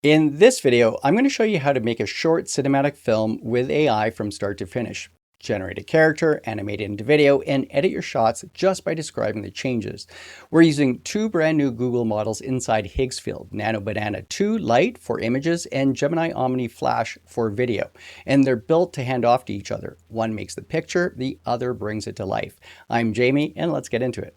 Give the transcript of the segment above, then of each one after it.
In this video, I'm going to show you how to make a short cinematic film with AI from start to finish. Generate a character, animate it into video, and edit your shots just by describing the changes. We're using two brand new Google models inside Higgsfield, Nano Banana 2 Lite for images and Gemini Omni Flash for video. And they're built to hand off to each other. One makes the picture, the other brings it to life. I'm Jamie, and let's get into it.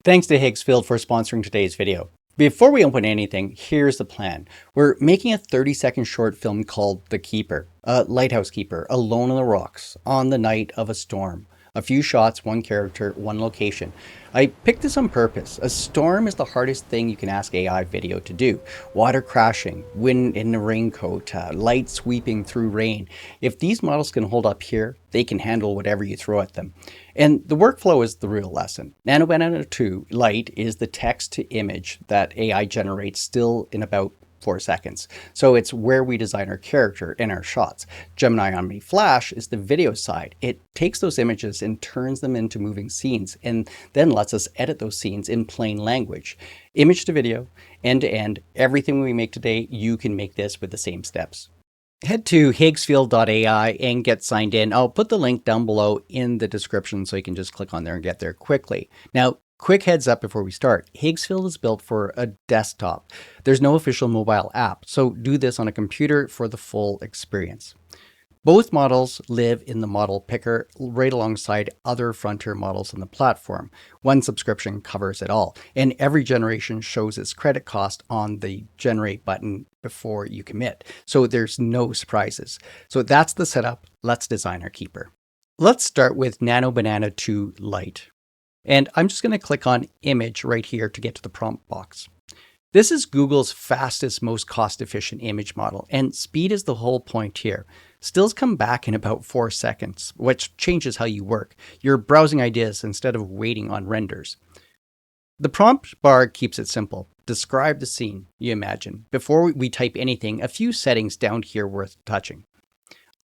Thanks to Higgsfield for sponsoring today's video. Before we open anything, here's the plan. We're making a 30-second short film called The Keeper, a lighthouse keeper, alone on the rocks, on the night of a storm. A few shots, one character, one location. I picked this on purpose. A storm is the hardest thing you can ask AI video to do. Water crashing, wind in a raincoat, light sweeping through rain. If these models can hold up here, they can handle whatever you throw at them. And the workflow is the real lesson. Nano Banana 2 Lite is the text to image that AI generates still in about 4 seconds. So it's where we design our character and our shots. Gemini Omni Flash is the video side. It takes those images and turns them into moving scenes and then lets us edit those scenes in plain language. Image to video, end to end, everything we make today, you can make this with the same steps. Head to higgsfield.ai and get signed in. I'll put the link down below in the description so you can just click on there and get there quickly. Now, quick heads up before we start. Higgsfield is built for a desktop. There's no official mobile app, so do this on a computer for the full experience. Both models live in the model picker right alongside other Frontier models on the platform. One subscription covers it all, and every generation shows its credit cost on the generate button before you commit. So there's no surprises. So that's the setup. Let's design our keeper. Let's start with Nano Banana 2 Lite. And I'm just going to click on image right here to get to the prompt box. This is Google's fastest, most cost-efficient image model, and speed is the whole point here. Stills come back in about 4 seconds, which changes how you work. You're browsing ideas instead of waiting on renders. The prompt bar keeps it simple. Describe the scene you imagine. Before we type anything, a few settings down here worth touching.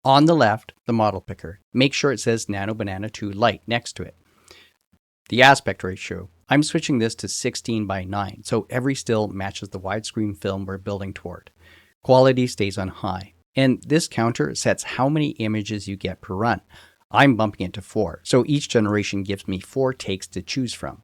On the left, the model picker. Make sure it says Nano Banana 2 Lite next to it. The aspect ratio, I'm switching this to 16:9, so every still matches the widescreen film we're building toward. Quality stays on high, and this counter sets how many images you get per run. I'm bumping it to 4, so each generation gives me 4 takes to choose from.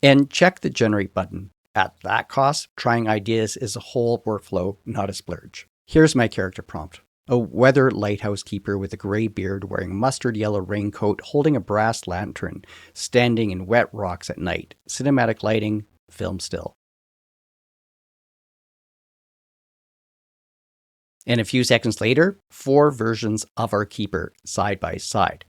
And check the generate button. At that cost, trying ideas is a whole workflow, not a splurge. Here's my character prompt. A weather lighthouse keeper with a gray beard wearing mustard yellow raincoat holding a brass lantern, standing in wet rocks at night. Cinematic lighting, film still. And a few seconds later, 4 versions of our keeper side by side.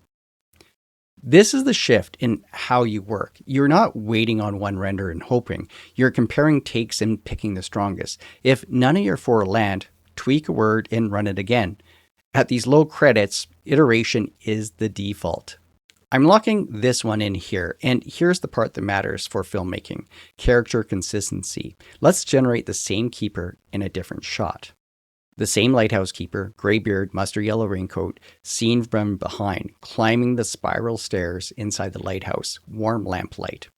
This is the shift in how you work. You're not waiting on one render and hoping. You're comparing takes and picking the strongest. If none of your 4 land, tweak a word and run it again. At these low credits, iteration is the default. I'm locking this one in here, and here's the part that matters for filmmaking, character consistency. Let's generate the same keeper in a different shot. The same lighthouse keeper, gray beard, mustard yellow raincoat, seen from behind, climbing the spiral stairs inside the lighthouse, warm lamplight.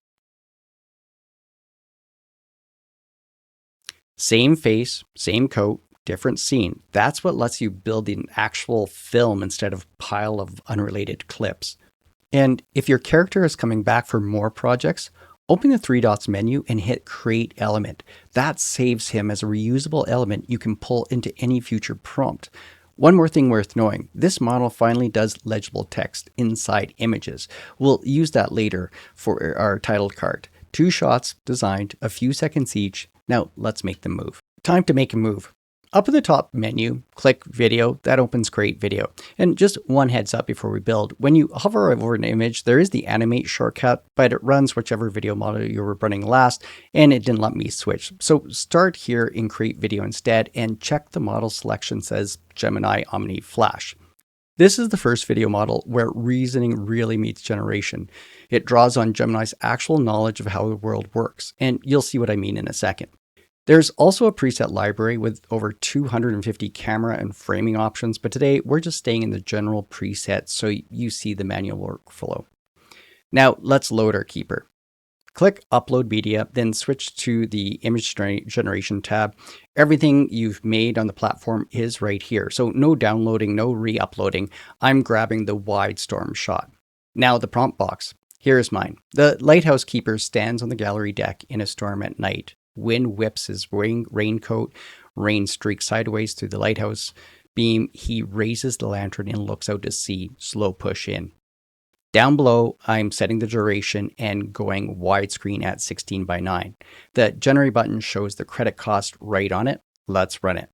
Same face, same coat, different scene. That's what lets you build an actual film instead of a pile of unrelated clips. And if your character is coming back for more projects, open the 3 dots menu and hit Create Element. That saves him as a reusable element you can pull into any future prompt. One more thing worth knowing, this model finally does legible text inside images. We'll use that later for our title card. 2 shots designed, a few seconds each. Now let's make them move. Time to make a move. Up in the top menu, click Video. That opens Create Video. And just one heads up before we build. When you hover over an image, there is the Animate shortcut, but it runs whichever video model you were running last, and it didn't let me switch. So start here in Create Video instead, and check the model selection says Gemini Omni Flash. This is the first video model where reasoning really meets generation. It draws on Gemini's actual knowledge of how the world works, and you'll see what I mean in a second. There's also a preset library with over 250 camera and framing options, but today we're just staying in the general presets so you see the manual workflow. Now let's load our keeper. Click Upload Media, then switch to the Image Generation tab. Everything you've made on the platform is right here. So no downloading, no re-uploading. I'm grabbing the wide storm shot. Now the prompt box. Here's mine. The lighthouse keeper stands on the gallery deck in a storm at night. Wind whips his raincoat. Rain streaks sideways through the lighthouse beam. He raises the lantern and looks out to sea. Slow push in. Down below, I'm setting the duration and going widescreen at 16:9. The generate button shows the credit cost right on it. Let's run it.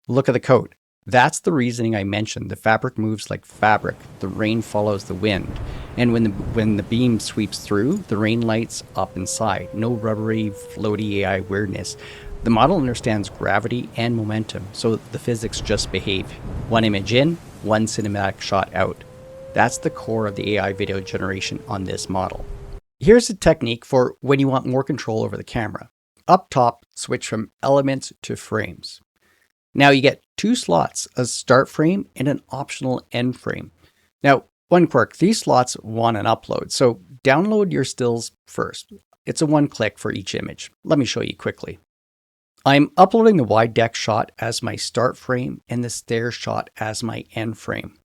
Look at the code. That's the reasoning I mentioned. The fabric moves like fabric. The rain follows the wind. And when the beam sweeps through, the rain lights up inside. No rubbery, floaty AI weirdness. The model understands gravity and momentum, so the physics just behave. One image in, one cinematic shot out. That's the core of the AI video generation on this model. Here's a technique for when you want more control over the camera. Up top, switch from elements to frames. Now you get two slots, a start frame and an optional end frame. Now, one quirk, these slots want an upload, so download your stills first. It's a one click for each image. Let me show you quickly. I'm uploading the wide deck shot as my start frame and the stairs shot as my end frame.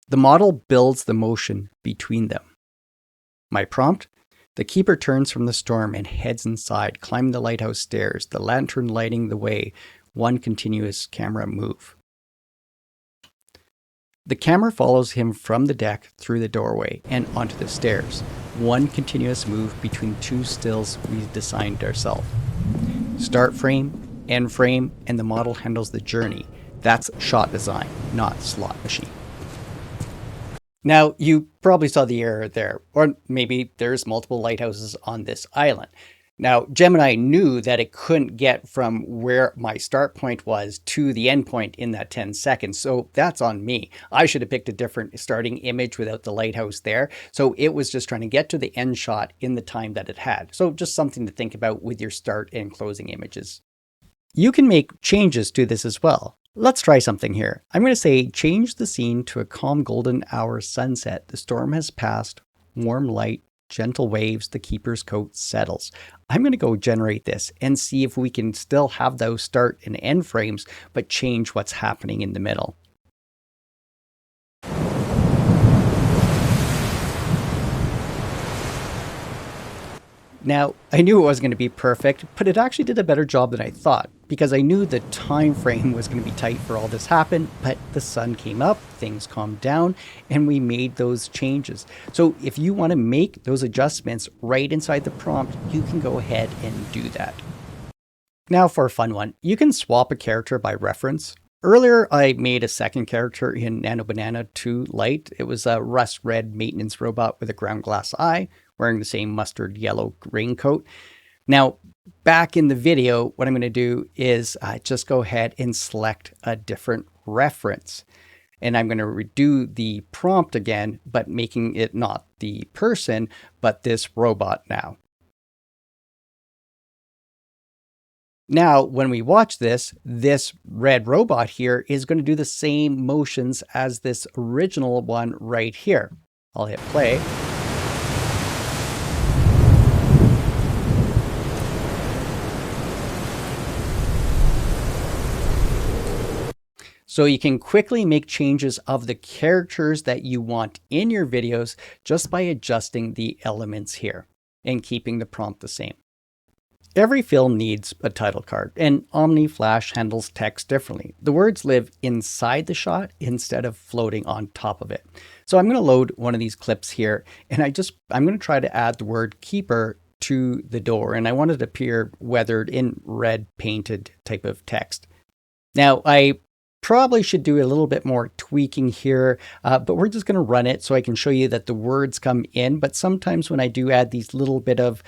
The model builds the motion between them. My prompt, the keeper turns from the storm and heads inside, climbing the lighthouse stairs, the lantern lighting the way, one continuous camera move. The camera follows him from the deck through the doorway and onto the stairs, one continuous move between two stills we designed ourselves. Start frame, end frame, and the model handles the journey. That's shot design, not slot machine. Now, you probably saw the error there, or maybe there's multiple lighthouses on this island. Now, Gemini knew that it couldn't get from where my start point was to the end point in that 10 seconds. So that's on me. I should have picked a different starting image without the lighthouse there. So it was just trying to get to the end shot in the time that it had. So just something to think about with your start and closing images. You can make changes to this as well. Let's try something here. I'm going to say, change the scene to a calm golden hour sunset. The storm has passed, warm light, gentle waves, the keeper's coat settles. I'm going to go generate this and see if we can still have those start and end frames, but change what's happening in the middle. Now, I knew it wasn't going to be perfect, but it actually did a better job than I thought, because I knew the time frame was going to be tight for all this happen, but the sun came up, things calmed down, and we made those changes. So if you want to make those adjustments right inside the prompt, you can go ahead and do that. Now for a fun one, you can swap a character by reference. Earlier, I made a second character in Nano Banana 2 Lite. It was a rust red maintenance robot with a ground glass eye, wearing the same mustard yellow raincoat. Now, back in the video, what I'm going to do is just go ahead and select a different reference. And I'm going to redo the prompt again, but making it not the person, but this robot now. Now, when we watch this red robot here is going to do the same motions as this original one right here. I'll hit play. So you can quickly make changes of the characters that you want in your videos just by adjusting the elements here and keeping the prompt the same. Every film needs a title card, and Omni Flash handles text differently. The words live inside the shot instead of floating on top of it. So I'm going to load one of these clips here, and I'm going to try to add the word keeper to the door, and I want it to appear weathered in red painted type of text. Now, I probably should do a little bit more tweaking here, but we're just going to run it so I can show you that the words come in. But sometimes when I do add these little bit of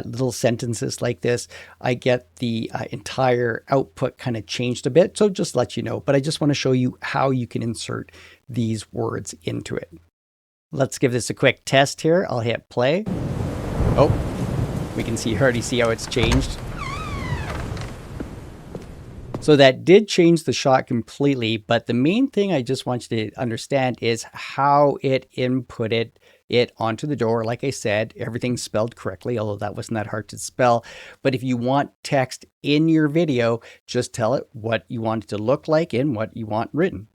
little sentences like this, I get the entire output kind of changed a bit. So just let you know, but I just want to show you how you can insert these words into it. Let's give this a quick test here. I'll hit play. Oh, we can already see how it's changed. So that did change the shot completely, but the main thing I just want you to understand is how it inputted it onto the door. Like I said, everything's spelled correctly, although that wasn't that hard to spell. But if you want text in your video, just tell it what you want it to look like and what you want written.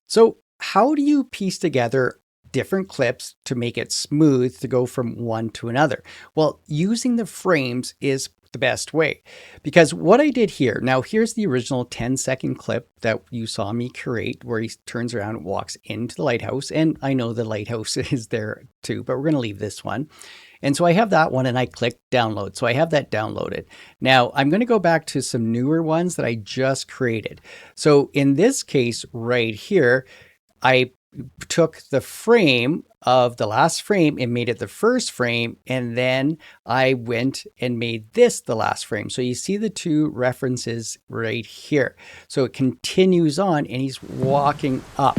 So how do you piece together different clips to make it smooth to go from one to another? Well, using the frames is the best way, because what I did here, now here's the original 10-second clip that you saw me create where he turns around and walks into the lighthouse. And I know the lighthouse is there too, but we're going to leave this one. And so I have that one and I click download. So I have that downloaded. Now I'm going to go back to some newer ones that I just created. So in this case right here, I took the frame of the last frame and made it the first frame, and then I went and made this the last frame. So you see the two references right here. So it continues on and he's walking up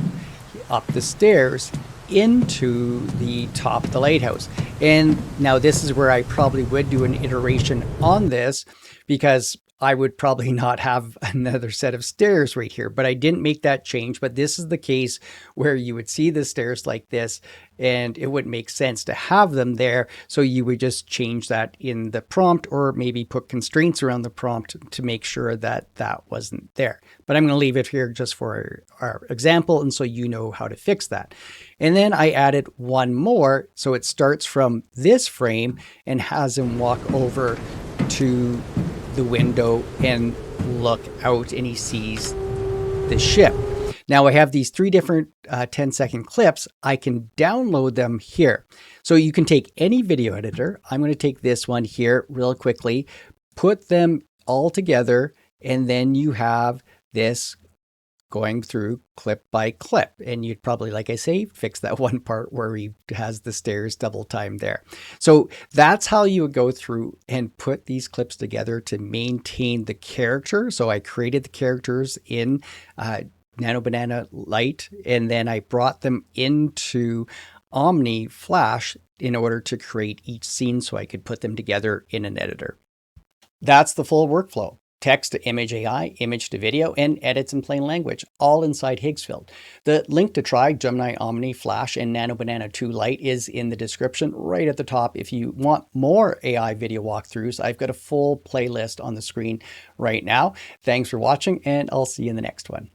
the stairs into the top of the lighthouse. And now this is where I probably would do an iteration on this, because I would probably not have another set of stairs right here, but I didn't make that change. But this is the case where you would see the stairs like this, and it wouldn't make sense to have them there. So you would just change that in the prompt, or maybe put constraints around the prompt to make sure that that wasn't there. But I'm going to leave it here just for our example, and so you know how to fix that. And then I added one more. So it starts from this frame and has him walk over to the window and look out, and he sees the ship. Now I have these three different 10-second clips. I can download them here. So you can take any video editor. I'm going to take this one here real quickly, put them all together, and then you have this going through clip by clip. And you'd probably, like I say, fix that one part where he has the stairs double time there. So that's how you would go through and put these clips together to maintain the character. So I created the characters in Nano Banana Lite, and then I brought them into Omni Flash in order to create each scene so I could put them together in an editor. That's the full workflow. Text to image AI, image to video, and edits in plain language, all inside Higgsfield. The link to try Gemini Omni Flash and Nano Banana 2 Lite is in the description right at the top. If you want more AI video walkthroughs, I've got a full playlist on the screen right now. Thanks for watching, and I'll see you in the next one.